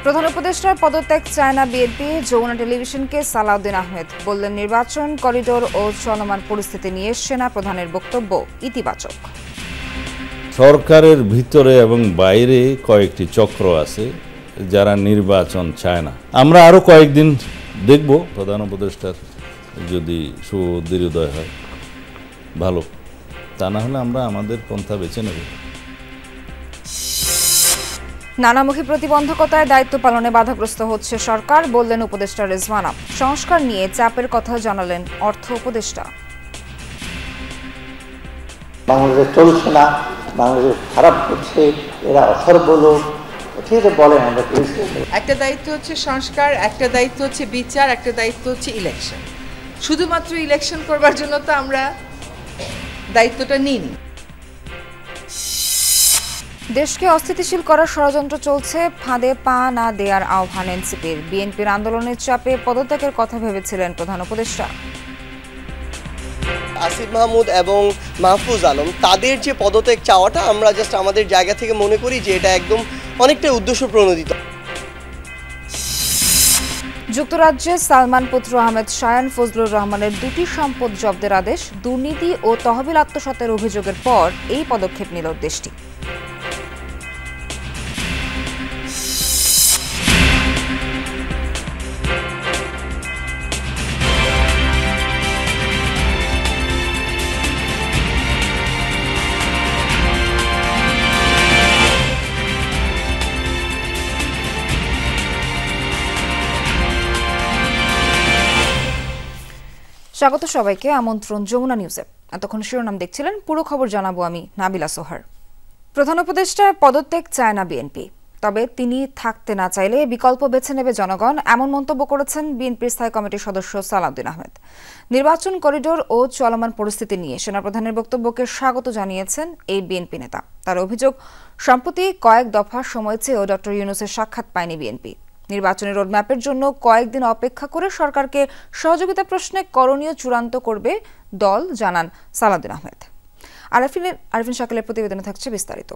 প্রধান উপদেষ্টার পদত্যাগ চায় না বিএনপি। যমুনা টেলিভিশনকে সালাউদ্দিন আহমেদ বললেন, নির্বাচন করিডোর ও চলমান পরিস্থিতি নিয়ে সেনা প্রধানের বক্তব্য ইতিবাচক। সরকারের ভিতরে এবং বাইরে কয়েকটি চক্র আছে যারা নির্বাচন চায় না। আমরা আরো কয়েকদিন দেখব, প্রধান উপদেষ্টার যদি সুদৃঢ়োদয় হয় ভালো, তা না হলে আমরা আমাদের পন্থা বেছে নেব। নানামুখী প্রতিবন্ধকতায় দায়িত্ব পালনে বাধাগ্রস্ত হচ্ছে সরকার, বললেন উপদেষ্টা রেজওয়ানা। সংস্কার নিয়ে চাপের কথা জানালেন অর্থ উপদেষ্টা। বাংলাদেশ চলছে না, বাংলাদেশ খারাপ করছে, এরা অথর্ব লোক, ঠিক আছে বলেন। আমরা একটা দায়িত্ব হচ্ছে সংস্কার, একটা দায়িত্ব হচ্ছে বিচার, একটা দায়িত্ব হচ্ছে ইলেকশন। শুধুমাত্র ইলেকশন করবার জন্য তো আমরা দায়িত্বটা নিইনি। দেশকে অস্থিতিশীল করার ষড়যন্ত্র চলছে, ফাঁদে পা না দেওয়ার আহ্বান এনসিপির। বিএনপির আন্দোলনের চাপে পদত্যাগের কথা ভেবেছিলেন প্রধান উপদেষ্টা। আসিফ মাহমুদ এবং মাহফুজ আলম তাদের যে পদত্যাগ চাওয়াটা, আমরা জাস্ট আমাদের জায়গা থেকে মনে করি যে এটা একদম অনেকটাই উদ্দেশ্য প্রণোদিত। যুক্তরাজ্যে সালমান পুত্র আহমেদ শায়ান ফজলুর রহমানের দুটি সম্পদ জব্দের আদেশ। দুর্নীতি ও তহবিল আত্মসাতের অভিযোগের পর এই পদক্ষেপ নিল দেশটি। স্বাগত সবাইকে, আমন্ত্রণ যমুনা নিউজে। এতক্ষণ শিরোনাম দেখছিলেন, পুরো খবর জানাবো আমি নাবিলা সোহার। প্রধান উপদেষ্টার পদত্যাগ চায় না বিএনপি, তবে তিনি থাকতে না চাইলে বিকল্প বেছে নেবে জনগণ, এমন মন্তব্য করেছেন বিএনপির স্থায়ী কমিটির সদস্য সালাউদ্দিন আহমেদ। নির্বাচন করিডোর ও চলমান পরিস্থিতি নিয়ে সেনাপ্রধানের বক্তব্যকে স্বাগত জানিয়েছেন এই বিএনপি নেতা। তার অভিযোগ, সম্প্রতি কয়েক দফা সময় চেয়েও ডক্টর ইউনূসের সাক্ষাৎ পায়নি বিএনপি। নির্বাচনী রোডম্যাপের জন্য কয়েকদিন অপেক্ষা করে সরকারকে সহযোগিতা প্রশ্নে করণীয় চূড়ান্ত করবে দল, জানান সালাউদ্দিন আহমেদ। আরফিন শাকিলের প্রতিবেদনে থাকছে বিস্তারিত।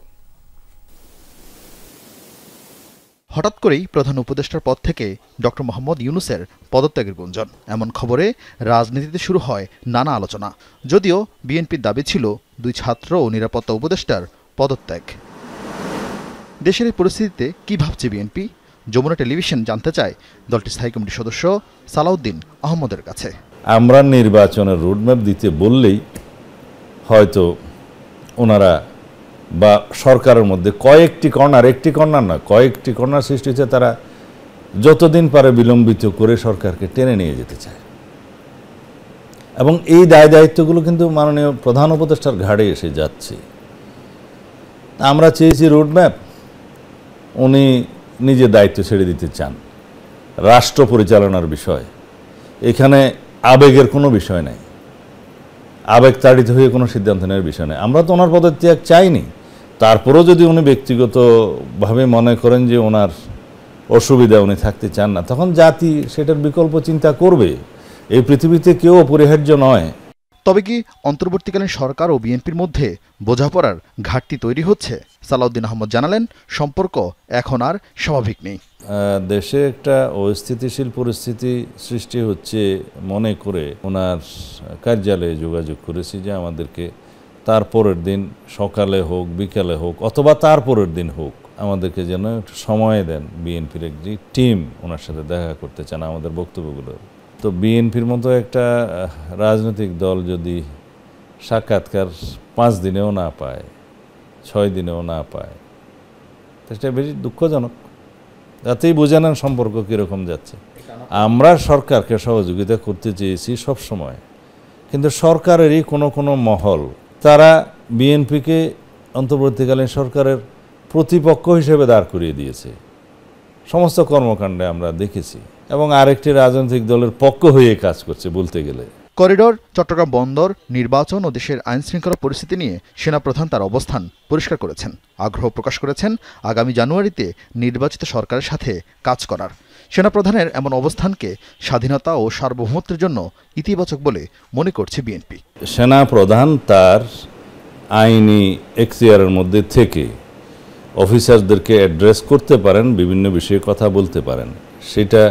হঠাৎ করেই প্রধান উপদেষ্টার পদ থেকে ডক্টর মোহাম্মদ ইউনূসের পদত্যাগের গুঞ্জন, এমন খবরে রাজনীতিতে শুরু হয় নানা আলোচনা। যদিও বিএনপির দাবি ছিল দুই ছাত্র ও নিরাপত্তা উপদেষ্টার পদত্যাগ। দেশের এই পরিস্থিতিতে কি ভাবছে বিএনপি? যমুনা টেলিভিশন জানতে চায় দলটির স্থায়ী কমিটির সদস্য সালাউদ্দিন আহমদের কাছে। আমরা নির্বাচনের রোডম্যাপ দিতে বললেই হয়তো ওনারা বা সরকারের মধ্যে কয়েকটি কর্নার, একটি কর্নার না, কয়েকটি কর্নার সৃষ্টি হচ্ছে, তারা যতদিন পারে বিলম্বিত করে সরকারকে টেনে নিয়ে যেতে চায়। এবং এই দায় দায়িত্বগুলো কিন্তু মাননীয় প্রধান উপদেষ্টার ঘাড়ে এসে যাচ্ছে। আমরা চেয়েছি রোডম্যাপ, উনি নিজের দায়িত্ব ছেড়ে দিতে চান। রাষ্ট্র পরিচালনার বিষয়, এখানে আবেগের কোনো বিষয় নাই, আবেগ তাড়িত হয়ে কোনো সিদ্ধান্ত নেওয়ার বিষয় নেই। আমরা তো ওনার পদত্যাগ চাইনি, তারপরেও যদি উনি ব্যক্তিগতভাবে মনে করেন যে ওনার অসুবিধা, উনি থাকতে চান না, তখন জাতি সেটার বিকল্প চিন্তা করবে। এই পৃথিবীতে কেউ অপরিহার্য নয়। তবে কি অন্তর্বর্তীকালীন সরকার ও বিএনপির মধ্যে বোঝাপড়ার ঘাটতি তৈরি হচ্ছে? সালাউদ্দিন আহমদ জানালেন, সম্পর্ক এখন আর স্বাভাবিক নেই। দেশে একটা অস্থিতিশীল পরিস্থিতি সৃষ্টি হচ্ছে মনে করে ওনার কার্যালয়ে যোগাযোগ করেছি যে আমাদেরকে তার পরের দিন সকালে হোক, বিকালে হোক, অথবা তার পরের দিন হোক, আমাদেরকে যেন একটু সময় দেন। বিএনপির একটি টিম ওনার সাথে দেখা করতে চান আমাদের বক্তব্যগুলো। তো বিএনপির মতো একটা রাজনৈতিক দল যদি সাক্ষাৎকার 5 দিনেও না পায়, 6 দিনেও না পায়, তো সেটা বেশি দুঃখজনক। তাতেই বোঝা নেন সম্পর্ক কীরকম যাচ্ছে। আমরা সরকারকে সহযোগিতা করতে চেয়েছি সব সময়, কিন্তু সরকারেরই কোনো মহল তারা বিএনপিকে অন্তর্বর্তীকালীন সরকারের প্রতিপক্ষ হিসেবে দাঁড় করিয়ে দিয়েছে। সমস্ত কর্মকাণ্ডে আমরা দেখেছি, এবং আরেকটি রাজনৈতিক দলের পক্ষ হয়ে কাজ করছে বলতে গেলে। করিডোর, চট্টগ্রাম বন্দর, নির্বাচন ও দেশের আইনশৃঙ্খলা পরিস্থিতি নিয়ে সেনাপ্রধান তার অবস্থান পরিষ্কার করেছেন। আগ্রহ প্রকাশ করেছেন আগামী জানুয়ারিতে নির্বাচিত সরকারের সাথে কাজ করার। সেনাপ্রধানের এমন অবস্থানকে স্বাধীনতা ও সার্বভৌমত্বের জন্য ইতিবাচক বলে মনে করছে বিএনপি। সেনাপ্রধান তার আইনি এখতিয়ারের মধ্যে থেকে অফিসারদেরকে অ্যাড্রেস করতে পারেন, বিভিন্ন বিষয়ে কথা বলতে পারেন, সেটা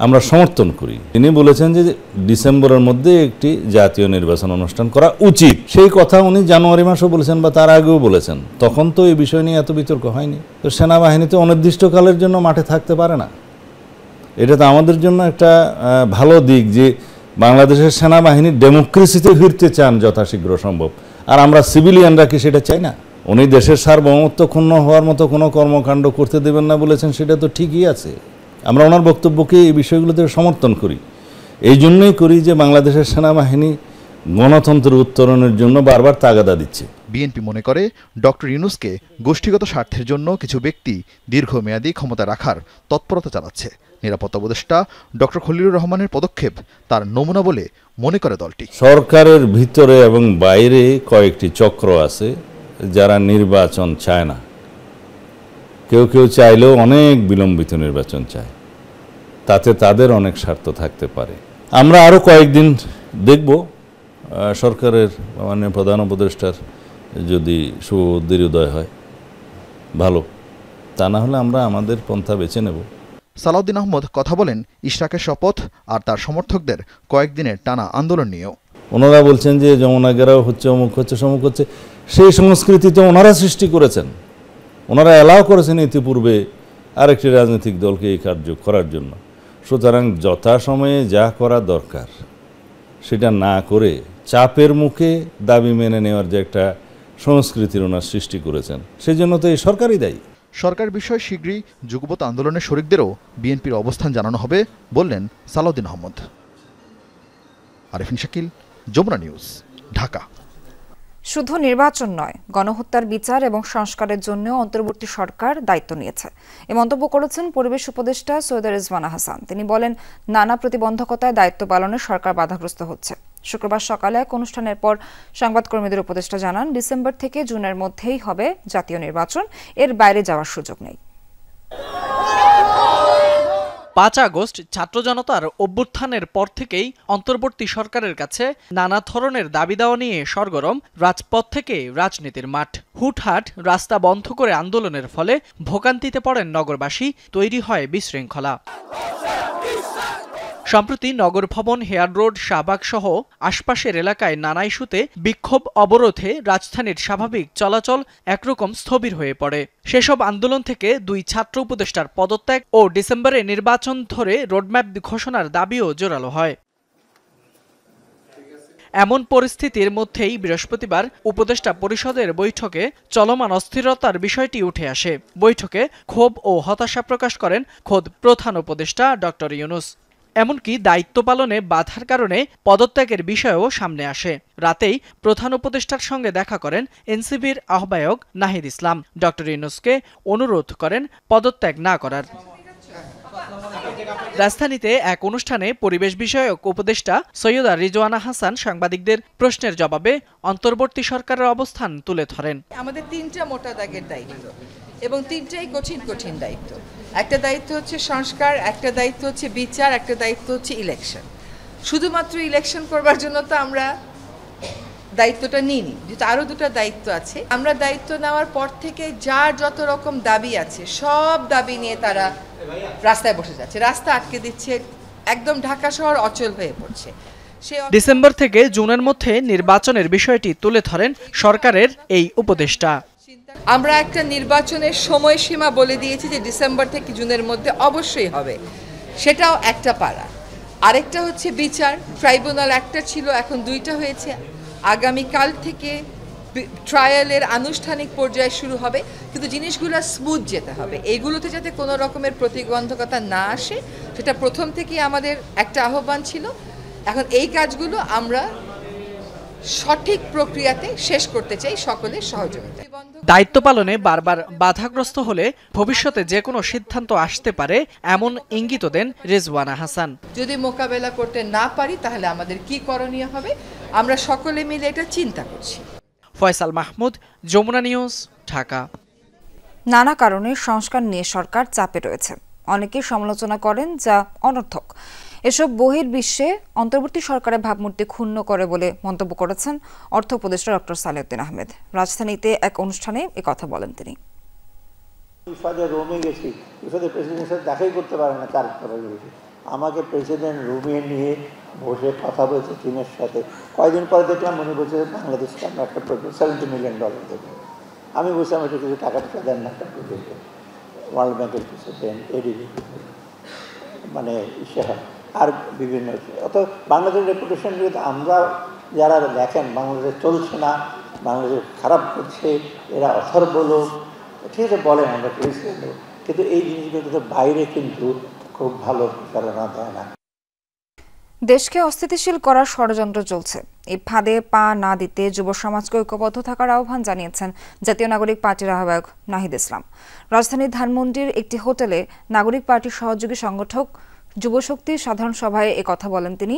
আমরা সমর্থন করি। তিনি বলেছেন যে ডিসেম্বরের মধ্যে একটি জাতীয় নির্বাচন অনুষ্ঠান করা উচিত। সেই কথা উনি জানুয়ারি মাসেও বলেছেন বা তার আগেও বলেছেন। তখন তো এই বিষয় নিয়ে এত বিতর্ক হয়নি। তো সেনাবাহিনী তো অনির্দিষ্টকালের জন্য মাঠে থাকতে পারে না। এটা তো আমাদের জন্য একটা ভালো দিক যে বাংলাদেশের সেনাবাহিনী ডেমোক্রেসিতে ফিরতে চান যথাশীঘ্র সম্ভব। আর আমরা সিভিলিয়ানরা কি সেটা চাই না? উনি দেশের সার্বভৌমত্ব ক্ষুণ্ণ হওয়ার মতো কোনো কর্মকাণ্ড করতে দেবেন না বলেছেন, সেটা তো ঠিকই আছে। আমরা ওনার বক্তব্যকে এই বিষয়গুলোতে সমর্থন করি। এই জন্যই করি যে বাংলাদেশের সেনাবাহিনী গণতন্ত্রের উত্তরণের জন্য বারবার তাগাদা দিচ্ছে। বিএনপি মনে করে ডক্টর ইউনূসকে গোষ্ঠীগত স্বার্থের জন্য কিছু ব্যক্তি দীর্ঘমেয়াদী ক্ষমতা রাখার তৎপরতা চালাচ্ছে। নিরাপত্তা উপদেষ্টা ডক্টর খলিলুর রহমানের পদক্ষেপ তার নমুনা বলে মনে করে দলটি। সরকারের ভিতরে এবং বাইরে কয়েকটি চক্র আছে যারা নির্বাচন চায় না। কেউ কেউ চাইলেও অনেক বিলম্বিত নির্বাচন চায়, তাতে তাদের অনেক স্বার্থ থাকতে পারে। আমরা আরও কয়েকদিন দেখব সরকারের মাননীয় প্রধান উপদেষ্টার যদি সুবুদ্ধির উদয় হয় ভালো, তা না হলে আমরা আমাদের পন্থা বেছে নেব। সালাউদ্দিন আহমদ কথা বলেন ইশরাকের শপথ আর তার সমর্থকদের কয়েকদিনের টানা আন্দোলন নিয়েও। ওনারা বলছেন যে যমুনা ঘেরাও হচ্ছে, অমুক হচ্ছে, সমুক হচ্ছে। সেই সংস্কৃতি তো ওনারা সৃষ্টি করেছেন, ওনারা অ্যালাউ করেছেন ইতিপূর্বে আরেকটি রাজনৈতিক দলকে এই কার্য করার জন্য। সুতরাং যথাসময়ে যা করা দরকার সেটা না করে চাপের মুখে দাবি মেনে নেওয়ার যে একটা সংস্কৃতির ওনার সৃষ্টি করেছেন, সেই জন্য তো এই সরকারই দায়ী। সরকার বিষয়ে শীঘ্রই যুগপৎ আন্দোলনের শরিকদেরও বিএনপির অবস্থান জানানো হবে বললেন সালাউদ্দিন আহমদ। আরিফিন শাকিল, যমুনা নিউজ, ঢাকা। শুধু নির্বাচন নয়, গণহত্যার বিচার এবং সংস্কারের জন্য অন্তর্বর্তী সরকার দায়িত্ব নিয়েছে, এ মন্তব্য করেছেন পরিবেশ উপদেষ্টা সৈয়দা রিজওয়ানা হাসান। তিনি বলেন, নানা প্রতিবন্ধকতায় দায়িত্ব পালনে সরকার বাধাগ্রস্ত হচ্ছে। শুক্রবার সকালে এক অনুষ্ঠানের পর সংবাদকর্মীদের উপদেষ্টা জানান, ডিসেম্বর থেকে জুনের মধ্যেই হবে জাতীয় নির্বাচন, এর বাইরে যাওয়ার সুযোগ নেই। ৫ আগস্ট ছাত্র জনতার অভ্যুত্থানের পর থেকেই অন্তর্বর্তী সরকারের কাছে নানা ধরনের দাবি দেওয়া নিয়ে সরগরম রাজপথ থেকে রাজনীতির মাঠ। হুটহাট রাস্তা বন্ধ করে আন্দোলনের ফলে ভোগান্তিতে পড়েন নগরবাসী, তৈরি হয় বিশৃঙ্খলা। সম্প্রতি নগর ভবন, হেয়ার রোড, শাহবাগ সহ আশপাশের এলাকায় নানা ইস্যুতে বিক্ষোভ অবরোধে রাজধানীর স্বাভাবিক চলাচল একরকম স্থবির হয়ে পড়ে। সেসব আন্দোলন থেকে 2 ছাত্র উপদেষ্টার পদত্যাগ ও ডিসেম্বরে নির্বাচন ধরে রোডম্যাপ ঘোষণার দাবিও জোরালো হয়। এমন পরিস্থিতির মধ্যেই বৃহস্পতিবার উপদেষ্টা পরিষদের বৈঠকে চলমান অস্থিরতার বিষয়টি উঠে আসে। বৈঠকে ক্ষোভ ও হতাশা প্রকাশ করেন খোদ প্রধান উপদেষ্টা ডক্টর ইউনূস। এমনকি দায়িত্ব পালনে বাধার কারণে পদত্যাগের বিষয়ও সামনে আসে। রাতেই প্রধান উপদেষ্টার সঙ্গে দেখা করেন এনসিপির আহ্বায়ক নাহিদ ইসলাম। ডক্টর ইউনূসকে অনুরোধ করেন পদত্যাগ না করার। রাজধানীতে এক অনুষ্ঠানে পরিবেশ বিষয়ক উপদেষ্টা সৈয়দা রিজওয়ানা হাসান সাংবাদিকদের প্রশ্নের জবাবে অন্তর্বর্তী সরকারের অবস্থান তুলে ধরেন। আমাদের 3টা মোটা দাগের দায়িত্ব এবং 3টাই কঠিন দায়িত্ব। একটা দায়িত্ব হচ্ছে সংস্কার, একটা দায়িত্ব হচ্ছে বিচার, একটা দায়িত্ব হচ্ছে ইলেকশন। শুধুমাত্র ইলেকশন করবার জন্য তো আমরা দায়িত্বটা নিইনি, যেটা আরও 2টা দায়িত্ব আছে। আমরা দায়িত্ব নেওয়ার পর থেকে যার যত রকম দাবি আছে সব দাবি নিয়ে তারা রাস্তায় বসে যাচ্ছে, রাস্তা আটকে দিচ্ছে, একদম ঢাকা শহর অচল হয়ে পড়ছে। ডিসেম্বর থেকে জুনের মধ্যে নির্বাচনের বিষয়টি তুলে ধরেন সরকারের এই উপদেষ্টা। আমরা একটা নির্বাচনের সময়সীমা বলে দিয়েছি যে ডিসেম্বর থেকে জুনের মধ্যে অবশ্যই হবে, সেটাও একটা পারা। আরেকটা হচ্ছে বিচার, ট্রাইব্যুনাল একটা ছিল, এখন 2টা হয়েছে। আগামীকাল থেকে ট্রায়ালের আনুষ্ঠানিক পর্যায়ে শুরু হবে, কিন্তু জিনিসগুলো স্মুথ যেতে হবে। এইগুলোতে যাতে কোনো রকমের প্রতিবন্ধকতা না আসে, সেটা প্রথম থেকেই আমাদের একটা আহ্বান ছিল। এখন এই কাজগুলো আমরা সঠিক প্রক্রিয়াতে শেষ করতে চাই সকলের সহযোগিতায়। দায়িত্ব পালনে বারবার বাধাগ্রস্ত হলে ভবিষ্যতে যে কোনো সিদ্ধান্ত আসতে পারে, এমন ইঙ্গিত দেন রিজওয়ানা হাসান। যদি মোকাবেলা করতে না পারি তাহলে আমাদের কি করণীয় হবে, আমরা সকলে মিলে এটা চিন্তা করছি। ফয়সাল মাহমুদ, যমুনা নিউজ, ঢাকা। নানা কারণে সংস্কার নিয়ে সরকার চাপে রয়েছে, অনেকে সমালোচনা করেন যা অনর্থক। এসব বহির্বিশ্বে অন্তর্বর্তী সরকারের ভাবমূর্তি ক্ষুণ্ণ করে বলে মন্তব্য করেছেন অর্থ উপদেষ্টা ডক্টর সালেউদ্দিন আহমেদ। রাজধানীতে এক অনুষ্ঠানে একথা বলেন তিনি। ইফাদে রোমে গেছি, ইফাদে প্রেসিডেন্টের সাথে দেখাই করতে পারে না, তার পরে গেছি। আমাকে প্রেসিডেন্ট রুমে নিয়ে বসে কথা বলছে চীনের সাথে। কয়েকদিন পরে দেখলাম উনি বলছে বাংলাদেশকে আমরা একটা প্রজেক্ট $70 মিলিয়ন দেবো। আমি বলছিলাম এটা কিছু টাকা পয়সা দেন না, একটা প্রজেক্টে ওয়ার্ল্ড ব্যাংকের কিছু দেন, এডিবি মানে ইশারা আর বিভিন্ন। অত বাংলাদেশের রেপুটেশন যদি আমরা যারা দেখেন বাংলাদেশ চলছে না, বাংলাদেশ খারাপ করছে, এরা অথর্ব লোক, ঠিক আছে বলেন আমরা করেছি, কিন্তু এই জিনিসগুলো বাইরে কিন্তু খুব ভালো প্রচারণা দেয় না। দেশকে অস্থিতিশীল করার ষড়যন্ত্র চলছে, এই ফাঁদে পা না দিতে যুব সমাজকে ঐক্যবদ্ধ থাকার আহ্বান জানিয়েছেন জাতীয় নাগরিক পার্টির আহ্বায়ক নাহিদ ইসলাম। রাজধানীর ধানমন্ডির একটি হোটেলে নাগরিক পার্টির সহযোগী সংগঠক যুবশক্তির সাধারণ সভায় একথা বলেন তিনি।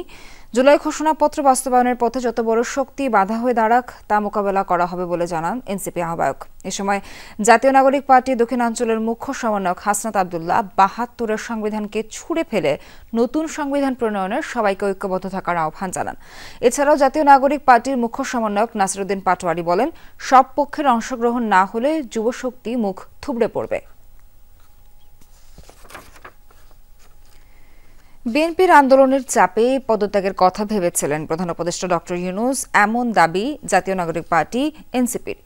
জুলাই ঘোষণাপত্র বাস্তবায়নের পথে যত বড় শক্তি বাধা হয়ে দাঁড়াক তা মোকাবেলা করা হবে বলে জানান এনসিপি আহ্বায়ক। এ সময় জাতীয় নাগরিক পার্টি দক্ষিণাঞ্চলের মুখ্য সমন্বয়ক হাসনাত আব্দুল্লাহ ৭২-এর সংবিধানকে ছুঁড়ে ফেলে নতুন সংবিধান প্রণয়নের সবাইকে ঐক্যবদ্ধ থাকার আহ্বান জানান। এছাড়াও জাতীয় নাগরিক পার্টির মুখ্য সমন্বয়ক নাসিরউদ্দিন পাটোয়ারি বলেন, সব পক্ষের অংশগ্রহণ না হলে যুবশক্তি মুখ থুবড়ে পড়বে। বিএনপির আন্দোলনের চাপে পদত্যাগের কথা ভেবেছিলেন প্রধান উপদেষ্টা ডক্টর ইউনূস, এমন দাবি জাতীয় নাগরিক পার্টি এনসিপির।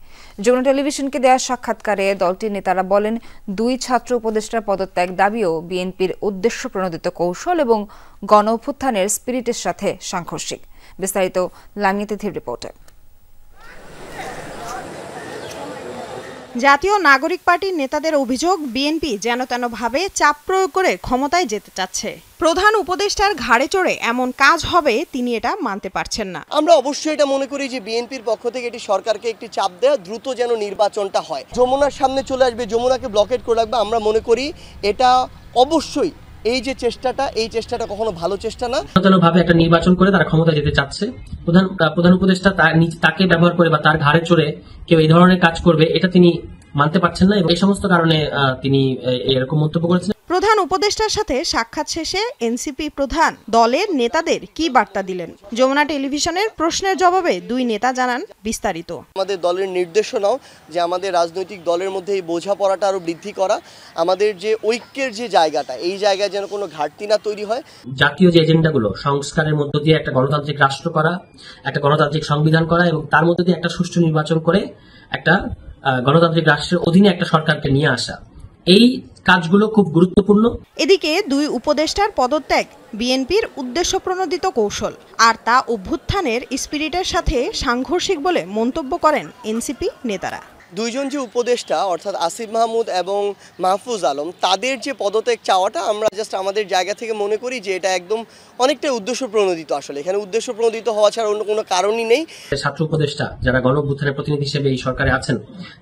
যমুনা টেলিভিশনকে দেওয়া সাক্ষাৎকারে দলটির নেতারা বলেন, ২ ছাত্র উপদেষ্টার পদত্যাগ দাবিও বিএনপির উদ্দেশ্য প্রণোদিত কৌশল এবং গণ অভ্যুত্থানের স্পিরিটের সাথে সাংঘর্ষিক। বিস্তারিত লামিয়া তিথির রিপোর্টে। জাতীয় নাগরিক পার্টির নেতাদের অভিযোগ, বিএনপি যেন তেন ভাবে চাপ প্রয়োগ করে ক্ষমতায় যেতে চাচ্ছে। প্রধান উপদেষ্টার ঘাড়ে চড়ে এমন কাজ হবে তিনি এটা মানতে পারছেন না। আমরা অবশ্যই এটা মনে করি যে বিএনপির পক্ষ থেকে এটি সরকারকে একটি চাপ দেয়া, দ্রুত যেন নির্বাচনটা হয়। যমুনার সামনে চলে আসবে, যমুনাকে ব্লকেট করে রাখবে। আমরা মনে করি এটা অবশ্যই এই যে চেষ্টাটা, এই চেষ্টাটা কখনো ভালো চেষ্টা না। ভাবে একটা নির্বাচন করে তারা ক্ষমতা যেতে চাচ্ছে। প্রধান উপদেষ্টা তাকে ব্যবহার করে বা তার ঘাড়ে চড়ে কেউ এই ধরনের কাজ করবে এটা তিনি মানতে পারছেন না, এবং এই সমস্ত কারণে তিনি এরকম মন্তব্য করেছেন। প্রধান উপদেষ্টার সাথে সাক্ষাৎ শেষে এনসিপি প্রধান দলের নেতাদের কি বার্তা দিলেন? যমুনা টেলিভিশনের প্রশ্নের জবাবে 2 নেতা জানান বিস্তারিত। আমাদের দলের নির্দেশনাও যে আমাদের রাজনৈতিক দলের মধ্যে এই বোঝাপড়াটা আরো বৃদ্ধি করা, আমাদের যে ঐক্যের যে জায়গাটা, এই জায়গায় যেন কোনো ঘাটতি না তৈরি হয়। জাতীয় যে এজেন্ডাগুলো, সংস্কারের মধ্য দিয়ে একটা গণতান্ত্রিক রাষ্ট্র করা, একটা গণতান্ত্রিক সংবিধান করা এবং তার মধ্যে দিয়ে একটা সুষ্ঠু নির্বাচন করে একটা গণতান্ত্রিক রাষ্ট্রের অধীনে একটা সরকারকে নিয়ে আসা, এই কাজগুলো খুব গুরুত্বপূর্ণ। এদিকে 2 উপদেষ্টার পদত্যাগ বিএনপির উদ্দেশ্য প্রণোদিত কৌশল, আর তা অভ্যুত্থানের স্পিরিটের সাথে সাংঘর্ষিক বলে মন্তব্য করেন এনসিপি নেতারা। 2 জন যে উপদেষ্টা অর্থাৎ আসিফ মাহমুদ এবং মাহফুজ আলম, তাদের যে পদত্যাগ চাওয়াটা আমরা জাস্ট আমাদের জায়গা থেকে মনে করি যে এটা একদম অনেকটাই উদ্দেশ্য প্রণোদিত। আসলে এখানে উদ্দেশ্য প্রণোদিত হওয়া ছাড়া অন্য কোনো কারণই নেই। ছাত্র উপদেষ্টা যারা গণ অভ্যুত্থানের প্রতিনিধি হিসেবে এই সরকারে আছেন,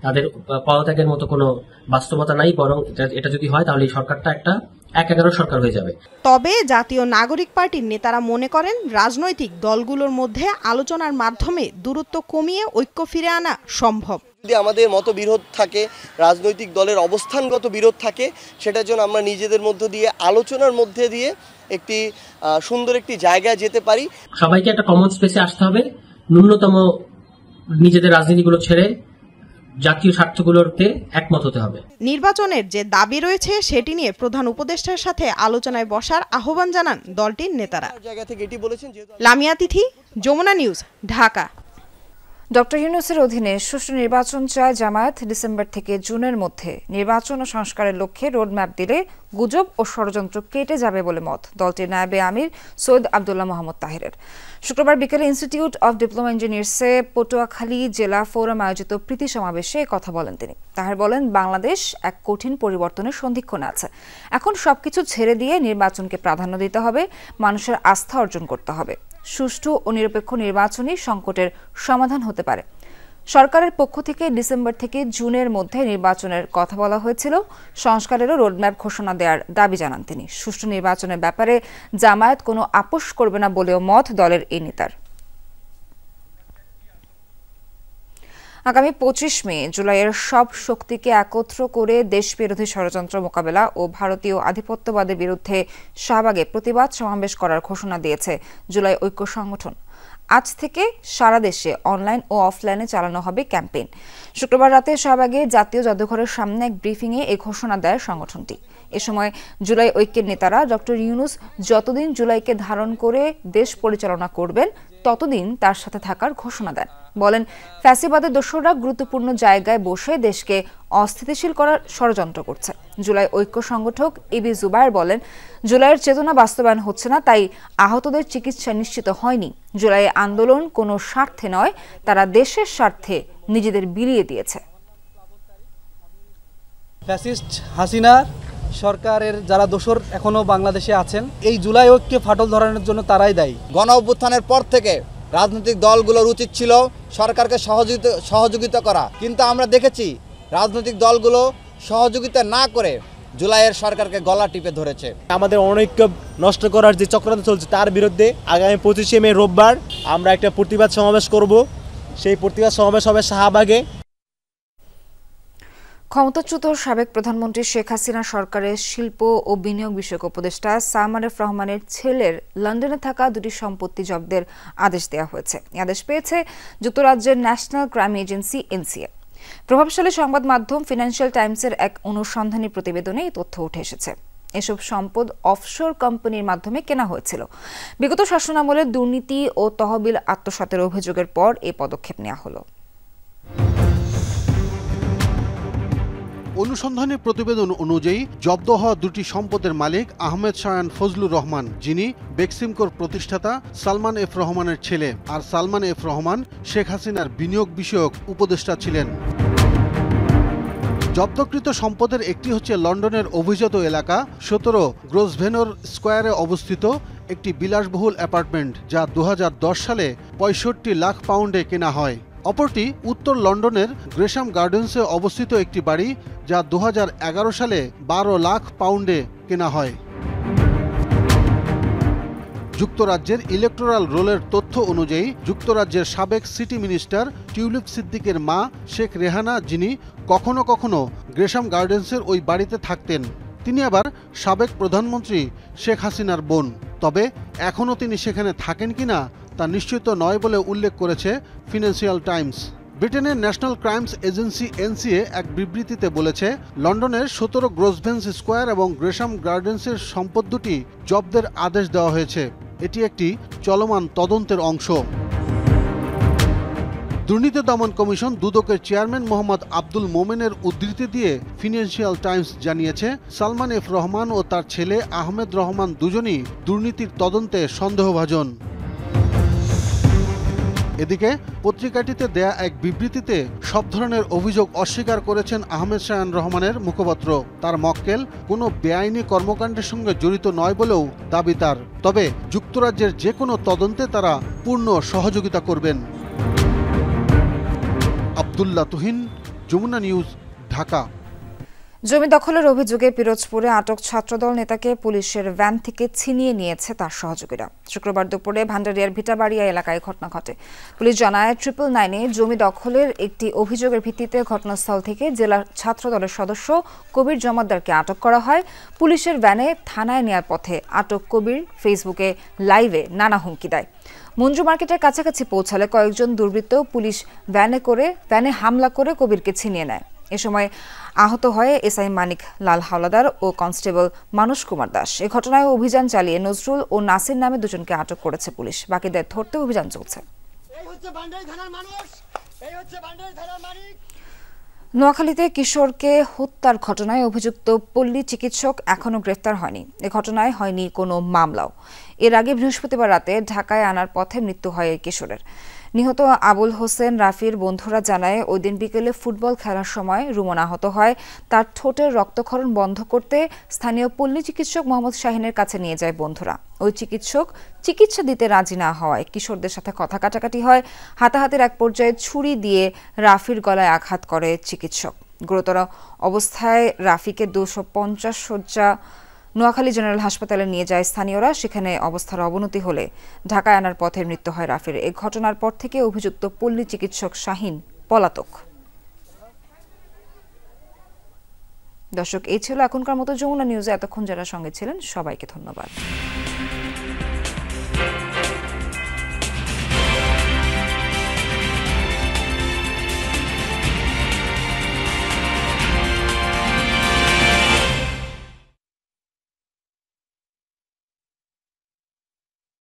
তাদের পদত্যাগের মতো কোনো বাস্তবতা নাই, বরং এটা যদি হয় তাহলে এই সরকারটা একটা ১/১১ সরকার হয়ে যাবে। তবে জাতীয় নাগরিক পার্টির নেতারা মনে করেন রাজনৈতিক দলগুলোর মধ্যে আলোচনার মাধ্যমে দূরত্ব কমিয়ে ঐক্য ফিরে আনা সম্ভব। যদি আমাদের মতবিরোধ থাকে, রাজনৈতিক দলের অবস্থানগত বিরোধ থাকে, সেটার জন্য আমরা নিজেদের মধ্য দিয়ে আলোচনার মধ্যে দিয়ে একটি সুন্দর একটি জায়গায় যেতে পারি। সবাইকে একটা কমন স্পেসে আসতে হবে, ন্যূনতম নিজেদের রাজনীতিগুলো ছেড়ে জাতীয় স্বার্থগুলোতে একমত হতে হবে। নির্বাচনের যে দাবি রয়েছে সেটি নিয়ে প্রধান উপদেষ্টার সাথে আলোচনায় বসার আহ্বান জানান দলটির নেতারা। লামিয়া তিথি, যমুনা নিউজ, ঢাকা। ডক্টর ইউনূসের অধীনে সুষ্ঠু নির্বাচন চায় জামায়াত। ডিসেম্বর থেকে জুনের মধ্যে নির্বাচন ও সংস্কারের লক্ষ্যে রোডম্যাপ দিলে গুজব ও ষড়যন্ত্র কেটে যাবে বলে মত দলটির নায়েবে আমির সৈয়দ আব্দুল্লাহ মোহাম্মদ তাহিরের। শুক্রবার বিকেলে ইনস্টিটিউট অব ডিপ্লোমা ইঞ্জিনিয়ার্সে পটুয়াখালী জেলা ফোরাম আয়োজিত প্রীতি সমাবেশে কথা বলেন তিনি। তাহির বলেন, বাংলাদেশ এক কঠিন পরিবর্তনের সন্ধিক্ষণে আছে। এখন সবকিছু ছেড়ে দিয়ে নির্বাচনকে প্রাধান্য দিতে হবে, মানুষের আস্থা অর্জন করতে হবে। সুষ্ঠু ও নিরপেক্ষ নির্বাচনই সংকটের সমাধান হতে পারে। সরকারের পক্ষ থেকে ডিসেম্বর থেকে জুনের মধ্যে নির্বাচনের কথা বলা হয়েছিল। সংস্কারেরও রোডম্যাপ ঘোষণা দেওয়ার দাবি জানান তিনি। সুষ্ঠু নির্বাচনের ব্যাপারে জামায়াত কোনো আপোষ করবে না বলেও মত দলের এই নেতার। আগামী 25 মে জুলাইয়ের সব শক্তিকে একত্র করে দেশবিরোধী ষড়যন্ত্র মোকাবেলা ও ভারতীয় আধিপত্যবাদের বিরুদ্ধে শাহবাগে প্রতিবাদ সমাবেশ করার ঘোষণা দিয়েছে জুলাই ঐক্য সংগঠন। আজ থেকে সারা দেশে অনলাইন ও অফলাইনে চালানো হবে ক্যাম্পেইন। শুক্রবার রাতে শাহবাগে জাতীয় জাদুঘরের সামনে এক ব্রিফিংয়ে এই ঘোষণা দেয় সংগঠনটি। এ সময় জুলাই ঐক্যের নেতারা ডক্টর ইউনূস যতদিন জুলাইকে ধারণ করে দেশ পরিচালনা করবেন ততদিন তার সাথে থাকার ঘোষণা দেন। বলেন, ফ্যাসিবাদের দোসররা গুরুত্বপূর্ণ জায়গায় বসে দেশকে অস্থিতিশীল করার ষড়যন্ত্র করছে। জুলাই ঐক্য সংগঠক এবি জুবায়ের বলেন, জুলাইয়ের চেতনা বাস্তবায়ন হচ্ছে না, তাই আহতদের চিকিৎসা নিশ্চিত হয়নি। জুলাই আন্দোলন কোনো স্বার্থে নয়, তারা দেশের স্বার্থে নিজেদের বিলিয়ে দিয়েছে। ফ্যাসিস্ট হাসিনা সরকারের যারা দোসর এখনো বাংলাদেশে আছেন, এই জুলাই ঐক্যে ফাটল ধরানোর জন্য তারাই দায়ী। গণ অভ্যুত্থানের পর থেকে রাজনৈতিক দলগুলোর উচিত ছিল সরকারকে সহযোগিতা করা, কিন্তু আমরা দেখেছি রাজনৈতিক দলগুলো সহযোগিতা না করে জুলাইয়ের সরকারকে গলা টিপে ধরেছে। আমাদের অনৈক্য নষ্ট করার যে চক্রান্ত চলছে তার বিরুদ্ধে আগামী 25শে মে রোববার আমরা একটা প্রতিবাদ সমাবেশ করব। সেই প্রতিবাদ সমাবেশ হবে শাহবাগে। ক্ষমতাচ্যুত সাবেক প্রধানমন্ত্রী শেখ হাসিনা সরকারের শিল্প ও বিনিয়োগ বিষয়ক উপদেষ্টা সালমান এফ রহমানের ছেলের লন্ডনে থাকা দুটি সম্পত্তি জব্দের আদেশ দেওয়া হয়েছে। এই আদেশ পেয়েছে যুক্তরাজ্যের ন্যাশনাল ক্রাইম এজেন্সি এনসিএ। প্রভাবশালী সংবাদ মাধ্যম ফিনান্সিয়াল টাইমসের এক অনুসন্ধানী প্রতিবেদনে এই তথ্য উঠে এসেছে। এসব সম্পদ অফশোর কোম্পানির মাধ্যমে কেনা হয়েছিল। বিগত শাসনামলে দুর্নীতি ও তহবিল আত্মসাতের অভিযোগের পর এই পদক্ষেপ নেওয়া হলো। অনুসন্ধানী প্রতিবেদন অনুযায়ী জব্দ হওয়া দুটি সম্পদের মালিক আহমেদ শায়ান ফজলুর রহমান, যিনি বেক্সিমকোর প্রতিষ্ঠাতা সালমান এফ রহমানের ছেলে, আর সালমান এফ রহমান শেখ হাসিনার বিনিয়োগ বিষয়ক উপদেষ্টা ছিলেন। জব্দকৃত সম্পদের একটি হচ্ছে লন্ডনের অভিজাত এলাকা 17 গ্রোসভেনর স্কোয়ারে অবস্থিত একটি বিলাসবহুল অ্যাপার্টমেন্ট, যা 2010 সালে 65 লাখ পাউন্ডে কেনা হয়। অপরটি উত্তর লন্ডনের গ্রেশাম গার্ডেন্সে অবস্থিত একটি বাড়ি, যা 2011 সালে 12 লাখ পাউন্ডে কেনা হয়। যুক্তরাজ্যের ইলেকটোরাল রোলের তথ্য অনুযায়ী যুক্তরাজ্যের সাবেক সিটি মিনিস্টার টিউলিপ সিদ্দিকের মা শেখ রেহানা, যিনি কখনো কখনো গ্রেশাম গার্ডেন্সের ওই বাড়িতে থাকতেন, তিনি আবার সাবেক প্রধানমন্ত্রী শেখ হাসিনার বোন। তবে এখনও তিনি সেখানে থাকেন কিনা তা নিশ্চিত নয় বলে উল্লেখ করেছে ফিনান্সিয়াল টাইমস। ব্রিটেনের ন্যাশনাল ক্রাইমস এজেন্সি এনসিএ এক বিবৃতিতে বলেছে, লন্ডনের 17 গ্রোসভেন স্কোয়ার এবং গ্রেশাম গার্ডেন্সের সম্পদ দুটি জব্দের আদেশ দেওয়া হয়েছে। এটি একটি চলমান তদন্তের অংশ। দুর্নীতি দমন কমিশন দুদকের চেয়ারম্যান মোহাম্মদ আব্দুল মোমেনের উদ্ধৃতি দিয়ে ফিনান্সিয়াল টাইমস জানিয়েছে, সালমান এফ রহমান ও তার ছেলে আহমেদ রহমান দুজনই দুর্নীতির তদন্তে সন্দেহভাজন। এদিকে পত্রিকাটিতে দেয়া এক বিবৃতিতে সব ধরনের অভিযোগ অস্বীকার করেছেন আহমেদ শায়ান রহমানের মুখপাত্র। তার মক্কেল কোনো বেআইনি কর্মকাণ্ডের সঙ্গে জড়িত নয় বলেও দাবি তার। তবে যুক্তরাজ্যের যে কোনো তদন্তে তারা পূর্ণ সহযোগিতা করবেন। আব্দুল্লাহ তুহিন, যমুনা নিউজ, ঢাকা। জমি দখলের অভিযোগে পিরোজপুরে আটক ছাত্রদল নেতাকে পুলিশের ভ্যান থেকে ছিনিয়ে নিয়েছে তার সহযোগীরা। শুক্রবার দুপুরে ভান্ডারিয়ার ভিটাবাড়িয়া এলাকায় ঘটনা ঘটে। পুলিশ জানায়, 999-এ জমি দখলের একটি অভিযোগের ভিত্তিতে ঘটনাস্থল থেকে জেলা ছাত্রদলের সদস্য কবির জমাদ্দারকে আটক করা হয়। পুলিশের ভ্যানে থানায় নেয়ার পথে আটক কবির ফেসবুকে লাইভে নানা হুমকি দেয়। মঞ্জু মার্কেটের কাছাকাছি পৌঁছালে কয়েকজন দুর্বৃত্ত পুলিশ ভ্যানে হামলা করে কবিরকে ছিনিয়ে নেয়। এ সময় আহত হয় এসআই মানিক লাল হাওলাদার ও কনস্টেবল মানস কুমার দাস। এ ঘটনায় অভিযান চালিয়ে নজরুল ও নাসির নামে দুজনকে আটক করেছে পুলিশ। বাকিদের ধরতে অভিযান চলছে। নোয়াখালীতে কিশোরকে হত্যার ঘটনায় অভিযুক্ত পল্লী চিকিৎসক এখনও গ্রেফতার হয়নি। এ ঘটনায় হয়নি কোনো মামলাও। এর আগে বৃহস্পতিবার রাতে ঢাকায় আনার পথে মৃত্যু হয় এই কিশোরের। নিহত আবুল হোসেন রাফির বন্ধুরা জানায়, ওই দিন বিকেলে ফুটবল খেলার সময় রুমন আহত হয়। তার ঠোঁটের রক্তক্ষরণ বন্ধ করতে স্থানীয় পল্লী চিকিৎসক মোহাম্মদ শাহিনের কাছে নিয়ে যায় বন্ধুরা। ওই চিকিৎসক চিকিৎসা দিতে রাজি না হওয়ায় কিশোরদের সাথে কথা কাটাকাটি হয়। হাতাহাতির এক পর্যায়ে ছুরি দিয়ে রাফির গলায় আঘাত করে চিকিৎসক। গুরুতর অবস্থায় রাফিকে 250 শয্যা নোয়াখালী জেনারেল হাসপাতালে নিয়ে যায় স্থানীয়রা। সেখানে অবস্থার অবনতি হলে ঢাকায় আনার পথে মৃত্যু হয় রাফির। এই ঘটনার পর থেকে অভিযুক্ত পল্লী চিকিৎসক শাহিন পলাতক। দর্শক, এই ছিল এখনকার মতো যমুনা নিউজে। এতক্ষণ যারা সঙ্গে ছিলেন সবাইকে ধন্যবাদ।